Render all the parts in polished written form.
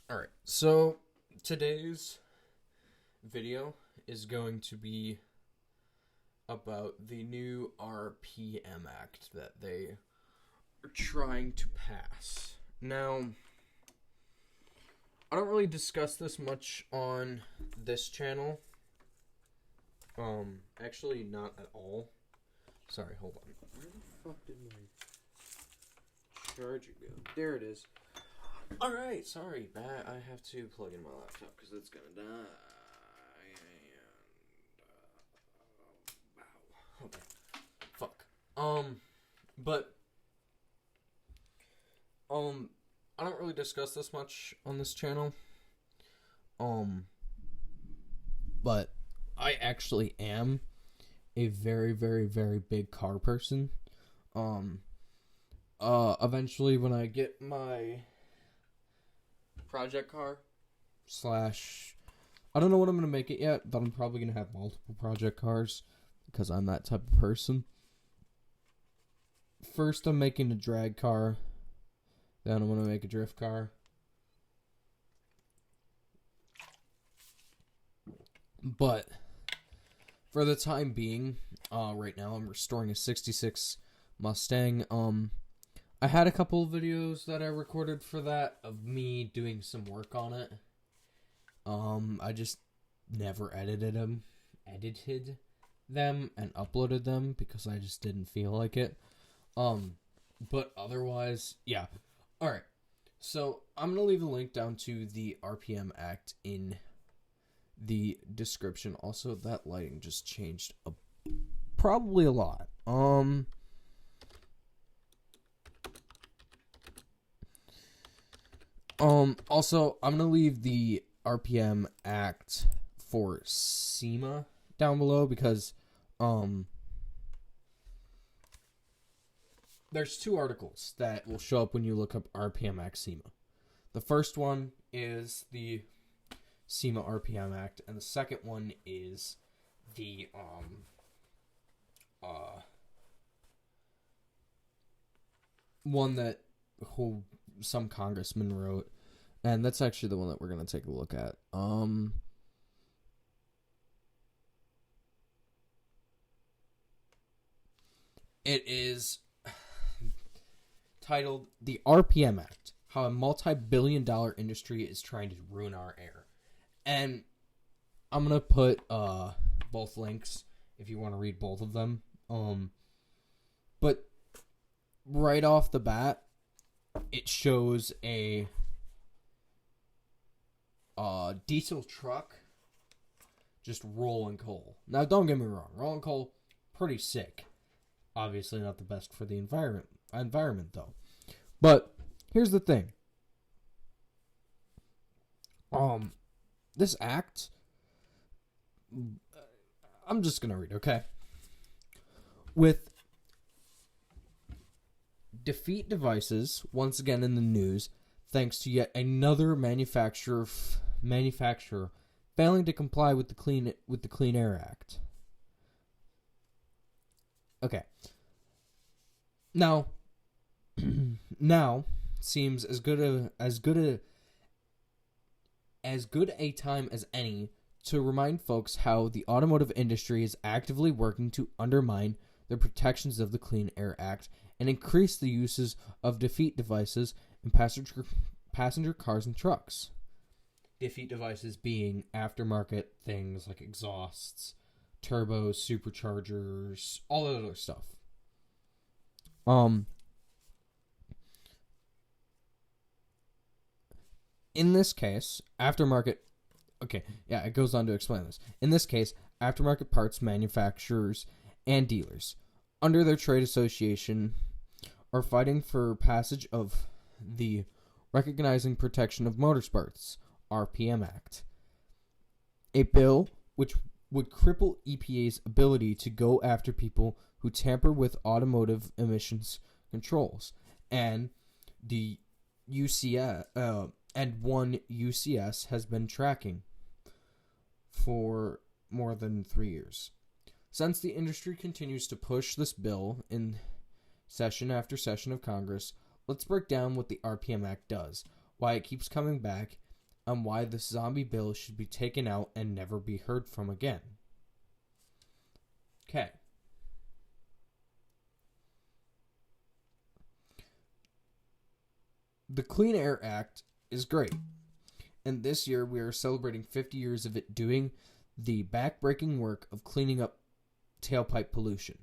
Alright, so today's video is going to be about the new RPM Act that they are trying to pass. Now, I don't really discuss this much on this channel. Actually, not at all. Sorry, hold on. Where the fuck did my charger go? There it is. Alright, sorry, I have to plug in my laptop because it's gonna die. Wow. Okay. Fuck. But, I don't really discuss this much on this channel. But I actually am a very, very, very big car person. Eventually when I get my project car slash, I don't know what I'm gonna make it yet, but I'm probably gonna have multiple project cars because I'm that type of person. First I'm making a drag car, then I'm gonna make a drift car, but for the time being, right now I'm restoring a 66 Mustang. I had a couple of videos that I recorded for that of me doing some work on it. I just never edited them and uploaded them because I just didn't feel like it. But otherwise, yeah. Alright, so I'm going to leave a link down to the RPM Act in the description. Also, that lighting just changed probably a lot. Also, I'm gonna leave the RPM Act for SEMA down below because, there's two articles that will show up when you look up RPM Act SEMA. The first one is the SEMA RPM Act, and the second one is the, one that some congressman wrote, and that's actually the one that we're going to take a look at. It is titled The RPM Act, How a Multi-Billion-Dollar Industry is Trying to Ruin Our Air. And I'm going to put both links if you want to read both of them. But right off the bat, it shows a diesel truck just rolling coal. Now, don't get me wrong, rolling coal, pretty sick. Obviously not the best for the environment though. But here's the thing. This act, I'm just gonna read, okay? With defeat devices once again in the news, thanks to yet another manufacturer failing to comply with the Clean Air Act. Okay. Now seems as good a time as any to remind folks how the automotive industry is actively working to undermine the protections of the Clean Air Act and increase the uses of defeat devices in passenger cars and trucks. Defeat devices being aftermarket things like exhausts, turbos, superchargers, all that other stuff. In this case, aftermarket... Okay, yeah, it goes on to explain this. In this case, aftermarket parts manufacturers and dealers, under their trade association, are fighting for passage of the Recognizing Protection of Motorsports, RPM Act. A bill which would cripple EPA's ability to go after people who tamper with automotive emissions controls, and the UCS has been tracking for more than 3 years. Since the industry continues to push this bill in session after session of Congress, let's break down what the RPM Act does, why it keeps coming back, on why this zombie bill should be taken out and never be heard from again. Okay. The Clean Air Act is great. And this year we are celebrating 50 years of it doing the back-breaking work of cleaning up tailpipe pollution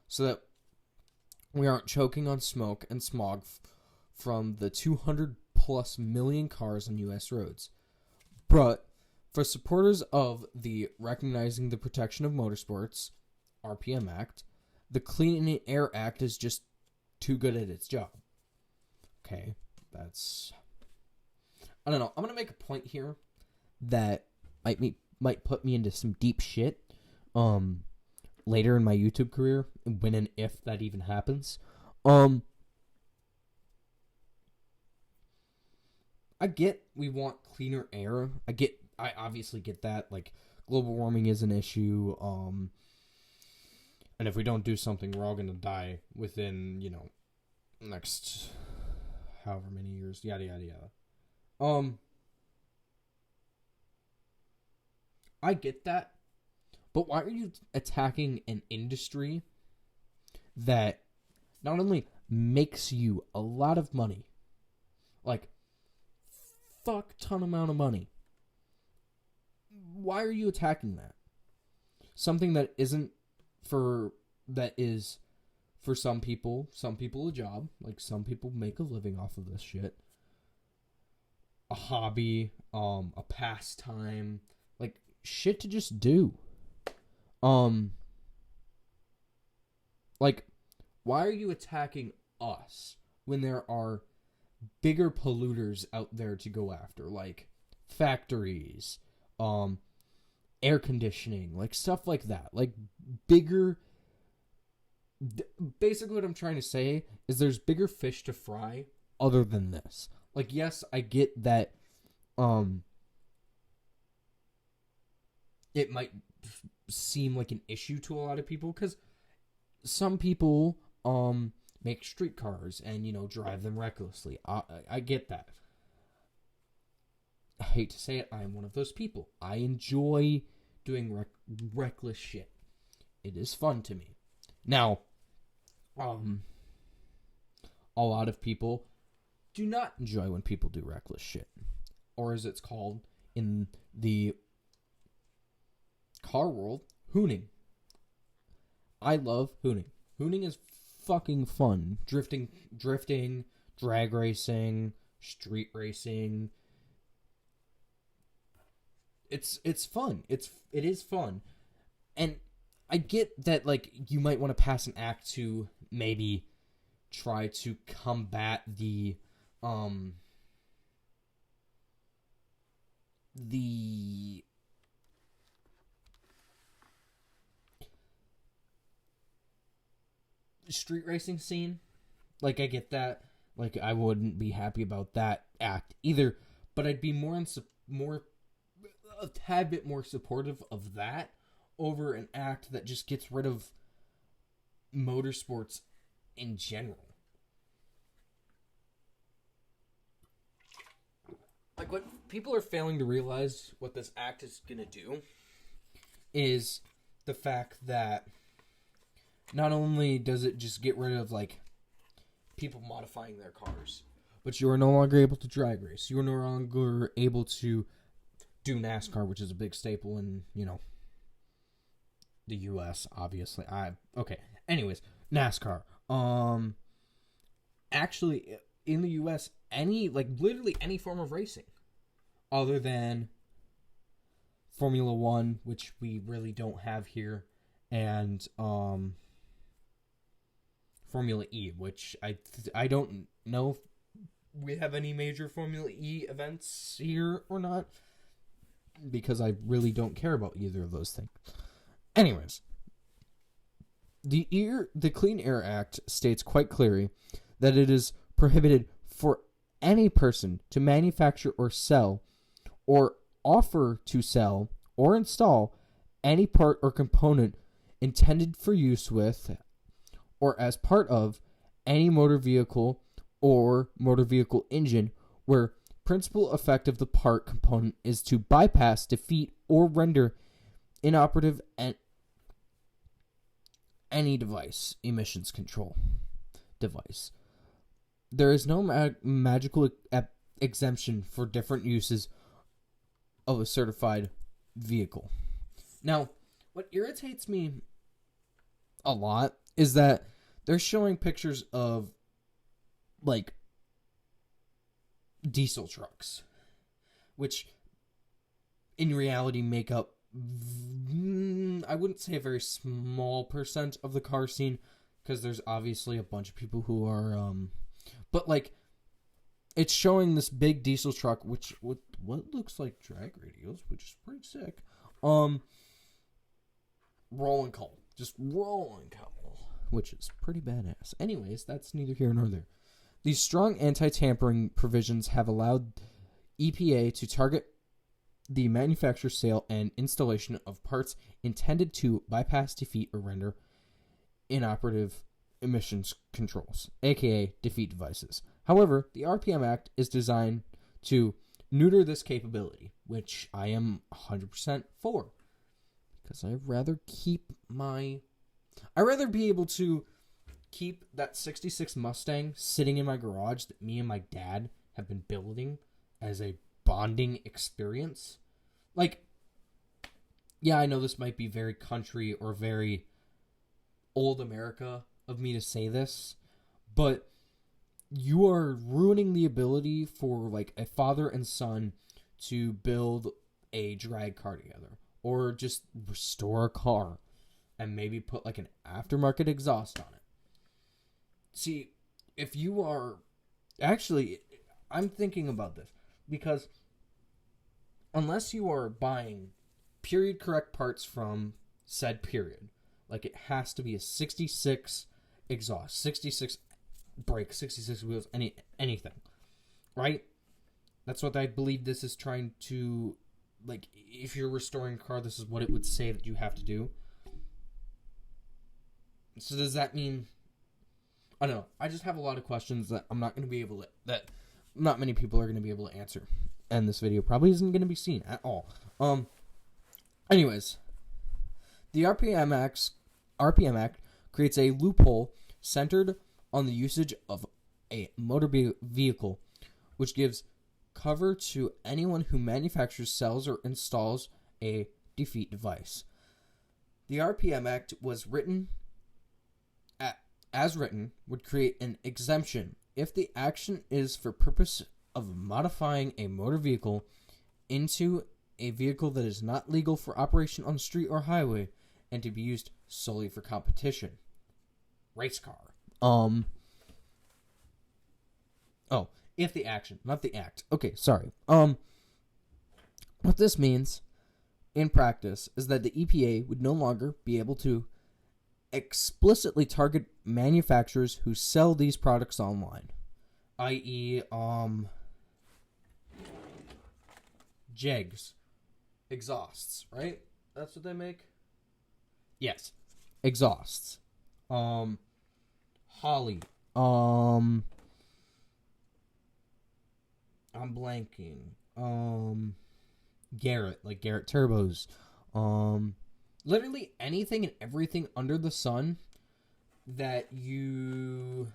so that we aren't choking on smoke and smog from the 200 plus million cars on U.S. roads. But for supporters of the Recognizing the Protection of Motorsports, RPM Act, the Clean Air Act is just too good at its job. Okay, that's... I don't know. I'm going to make a point here that might put me into some deep shit later in my YouTube career, when and if that even happens. I get we want cleaner air. I obviously get that. Like, global warming is an issue. And if we don't do something, we're all going to die within, next however many years. Yada, yada, yada. I get that. But why are you attacking an industry that not only makes you a lot of money, like, fuck ton amount of money? Why are you attacking that? Something that is for some people a job, like some people make a living off of this shit. A hobby, a pastime, like shit to just do. Like, why are you attacking us when there are bigger polluters out there to go after, like factories, air conditioning, like stuff like that, like bigger. Basically, what I'm trying to say is there's bigger fish to fry other than this. Like, yes, I get that. It might seem like an issue to a lot of people because some people make streetcars and drive them recklessly. I get that. I hate to say it, I am one of those people. I enjoy doing reckless shit. It is fun to me. Now, a lot of people do not enjoy when people do reckless shit, or as it's called in the car world, hooning. I love hooning. Hooning is fucking fun. Drifting, drag racing, street racing. It's fun. It is fun. And I get that, like, you might want to pass an act to maybe try to combat the street racing scene. Like, I get that. Like, I wouldn't be happy about that act either, but I'd be a tad bit more supportive of that over an act that just gets rid of motorsports in general. Like, what people are failing to realize what this act is going to do is the fact that not only does it just get rid of, like, people modifying their cars, but you are no longer able to drag race. You are no longer able to do NASCAR, which is a big staple in, the U.S., obviously. Okay. Anyways, NASCAR. Actually, in the U.S., literally any form of racing other than Formula One, which we really don't have here, and Formula E, which I don't know if we have any major Formula E events here or not, because I really don't care about either of those things. Anyways, the Clean Air Act states quite clearly that it is prohibited for any person to manufacture or sell or offer to sell or install any part or component intended for use with or as part of any motor vehicle or motor vehicle engine where principal effect of the part component is to bypass, defeat, or render inoperative any device emissions control device. There is no magical exemption for different uses of a certified vehicle. Now, what irritates me a lot is that they're showing pictures of, like, diesel trucks, which in reality make up, I wouldn't say a very small percent of the car scene, because there's obviously a bunch of people who are, but, like, it's showing this big diesel truck, which with what looks like drag radios, which is pretty sick, rolling coal, which is pretty badass. Anyways, that's neither here nor there. These strong anti-tampering provisions have allowed EPA to target the manufacture, sale, and installation of parts intended to bypass, defeat, or render inoperative emissions controls, aka defeat devices. However, the RPM Act is designed to neuter this capability, which I am 100% for. Because I'd rather be able to keep that 66 Mustang sitting in my garage that me and my dad have been building as a bonding experience. Like, yeah, I know this might be very country or very old America of me to say this, but you are ruining the ability for, like, a father and son to build a drag car together, or just restore a car and maybe put, like, an aftermarket exhaust on it. See, if you are... Actually, I'm thinking about this, because unless you are buying period correct parts from said period, like, it has to be a 66 exhaust, 66 brakes, 66 wheels, anything, right? That's what I believe this is trying to, like, if you're restoring a car, this is what it would say that you have to do. So does that mean... I don't know. I just have a lot of questions that I'm not going to be able to... that not many people are going to be able to answer. And this video probably isn't going to be seen at all. Anyways. The RPM Act creates a loophole centered on the usage of a motor vehicle, which gives cover to anyone who manufactures, sells, or installs a defeat device. The RPM Act was written... as written, would create an exemption if the action is for purpose of modifying a motor vehicle into a vehicle that is not legal for operation on the street or highway and to be used solely for competition. Race car. Oh, if the action, not the act. Okay, sorry. What this means in practice is that the EPA would no longer be able to explicitly target manufacturers who sell these products online, i.e., jegs, exhausts, right? That's what they make? Yes. Exhausts. Holly. I'm blanking. Garrett, like Garrett Turbos. Literally anything and everything under the sun that you...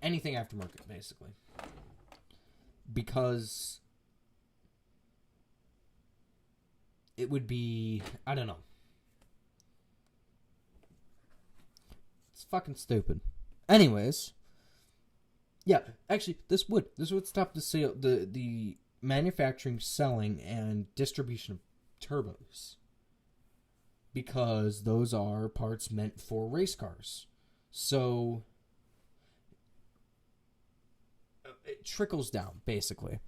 anything aftermarket, basically. Because it would be... I don't know. It's fucking stupid. Anyways. Yeah, actually, this would stop the sale, the manufacturing, selling, and distribution of turbos, because those are parts meant for race cars. So it trickles down, basically.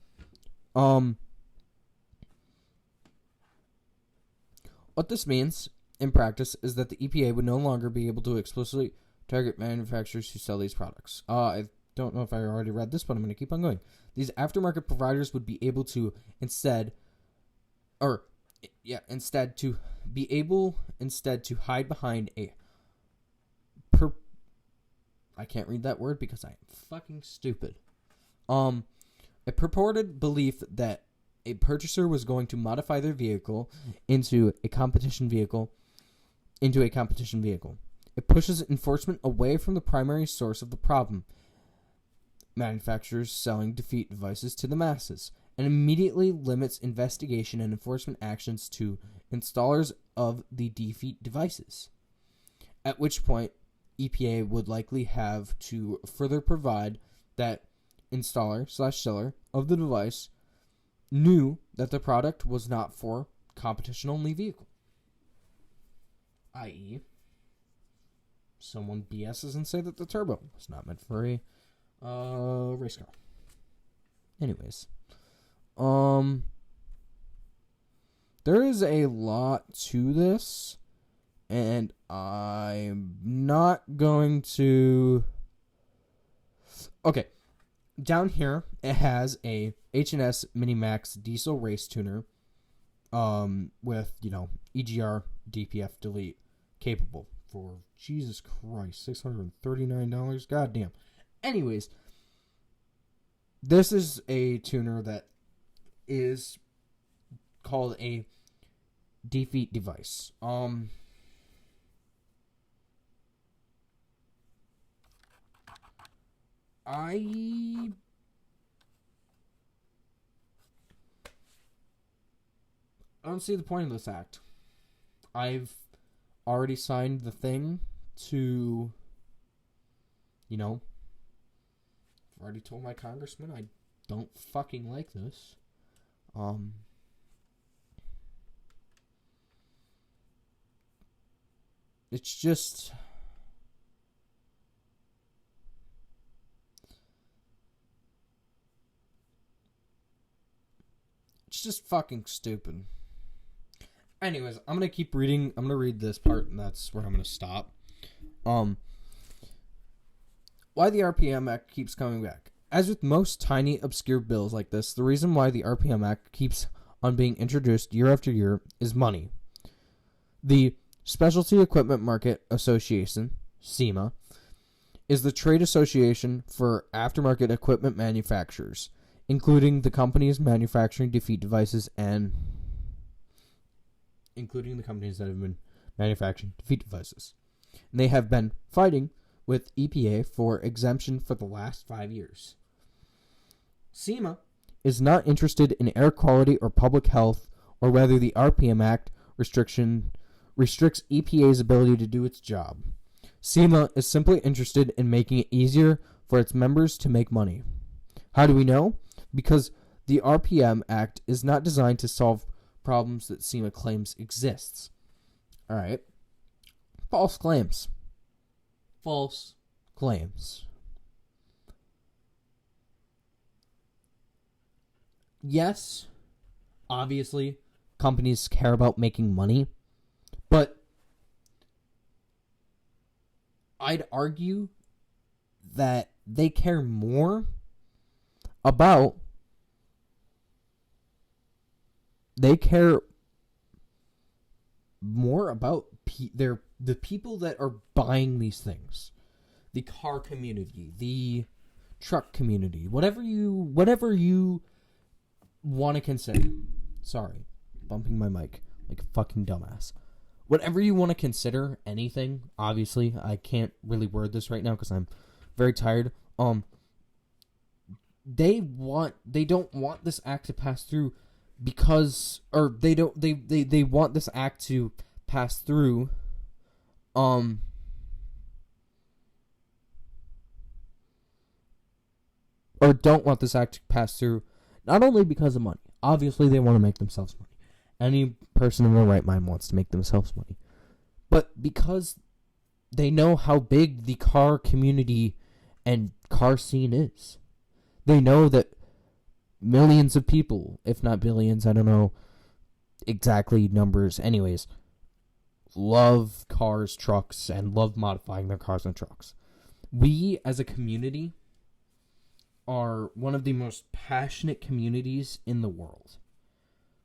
What this means in practice is that the EPA would no longer be able to explicitly target manufacturers who sell these products. I don't know if I already read this, but I'm going to keep on going. These aftermarket providers would be able to instead to hide behind I can't read that word because I am fucking stupid. A purported belief that a purchaser was going to modify their vehicle into a competition vehicle. It pushes enforcement away from the primary source of the problem, manufacturers selling defeat devices to the masses, and immediately limits investigation and enforcement actions to installers of the defeat devices. At which point, EPA would likely have to further provide that installer/seller of the device knew that the product was not for competition-only vehicle. I.e., someone BS's and say that the turbo was not meant for a race car. Anyways, there is a lot to this, and I'm not going to... Okay, down here, it has a H&S Minimax diesel race tuner with, EGR DPF delete capable for, Jesus Christ, $639? Goddamn. Anyways, this is a tuner that is called a defeat device. I don't see the point of this act. I've already signed the thing to, I've already told my congressman I don't fucking like this. It's just... It's just fucking stupid. Anyways, I'm going to keep reading. I'm going to read this part, and that's where I'm going to stop. Why the RPM Act keeps coming back. As with most tiny, obscure bills like this, the reason why the RPM Act keeps on being introduced year after year is money. The Specialty Equipment Market Association, SEMA, is the trade association for aftermarket equipment manufacturers, including the companies manufacturing defeat devices and including the companies that have been manufacturing defeat devices. And they have been fighting with EPA for exemption for the last 5 years. SEMA is not interested in air quality or public health or whether the RPM Act restricts EPA's ability to do its job. SEMA is simply interested in making it easier for its members to make money. How do we know? Because the RPM Act is not designed to solve problems that SEMA claims exists. Alright. False claims. False claims. Yes, obviously, companies care about making money, but I'd argue that they care more about the people that are buying these things, the car community, the truck community, whatever you want to consider. Sorry, bumping my mic like a fucking dumbass. Whatever you want to consider anything. Obviously, I can't really word this right now because I'm very tired. They don't want this act to pass through because, or they want this act to pass through, or don't want this act to pass through, not only because of money. Obviously, they want to make themselves money. Any person in their right mind wants to make themselves money. But because they know how big the car community and car scene is. They know that millions of people, if not billions, I don't know exactly numbers, anyways, love cars, trucks, and love modifying their cars and trucks. We, as a community, are one of the most passionate communities in the world.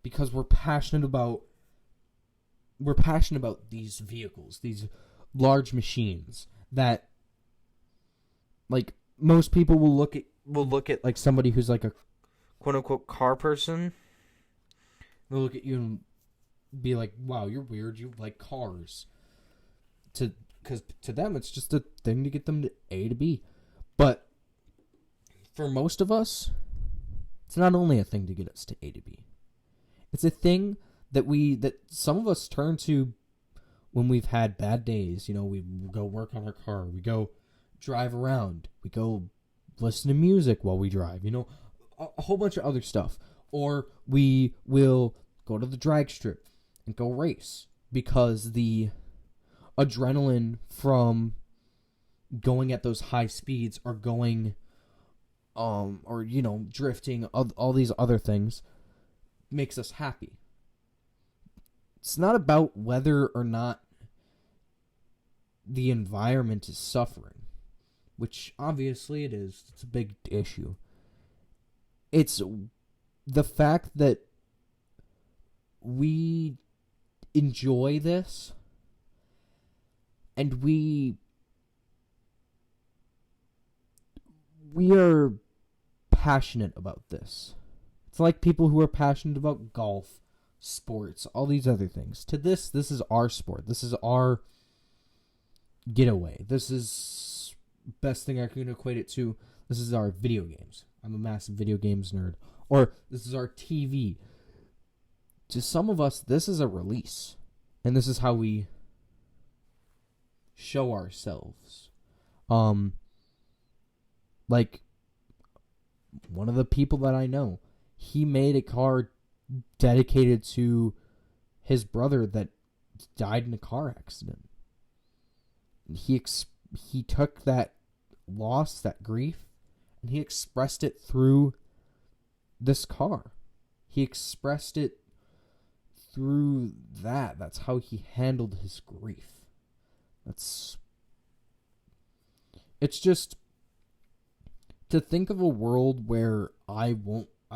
Because we're passionate about these vehicles, these large machines that, like, most people will look at will look at like somebody who's like a quote unquote car person. they'll look at you and be like, "Wow, you're weird. You like cars." Because to them, it's just a thing to get them to A to B. But for most of us, it's not only a thing to get us to A to B. It's a thing that some of us turn to when we've had bad days. You know, we go work on our car. We go drive around. We go listen to music while we drive. You know, a whole bunch of other stuff. Or we will go to the drag strip and go race because the adrenaline from going at those high speeds or going or you know drifting, all these other things makes us happy. It's not about whether or not the environment is suffering, which obviously it is. It's a big issue. It's the fact that we enjoy this and we are passionate about this. It's like people who are passionate about golf, sports, all these other things. To this is our sport. This is our getaway. This is best thing I can equate it to. This is our video games. I'm a massive video games nerd. Or this is our TV. To some of us, this is a release. And this is how we show ourselves. Like, one of the people that I know, he made a car dedicated to his brother that died in a car accident. He took that loss, that grief, and he expressed it through this car. He expressed it through that. That's how he handled his grief. It's just to think of a world where I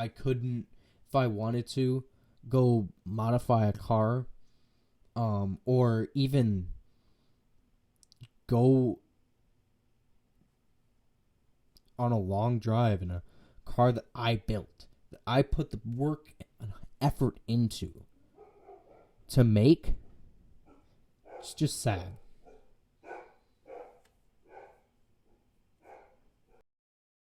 couldn't, if I wanted to, go modify a car, or even go on a long drive in a car that I built, that I put the work and effort into to make. It's just sad.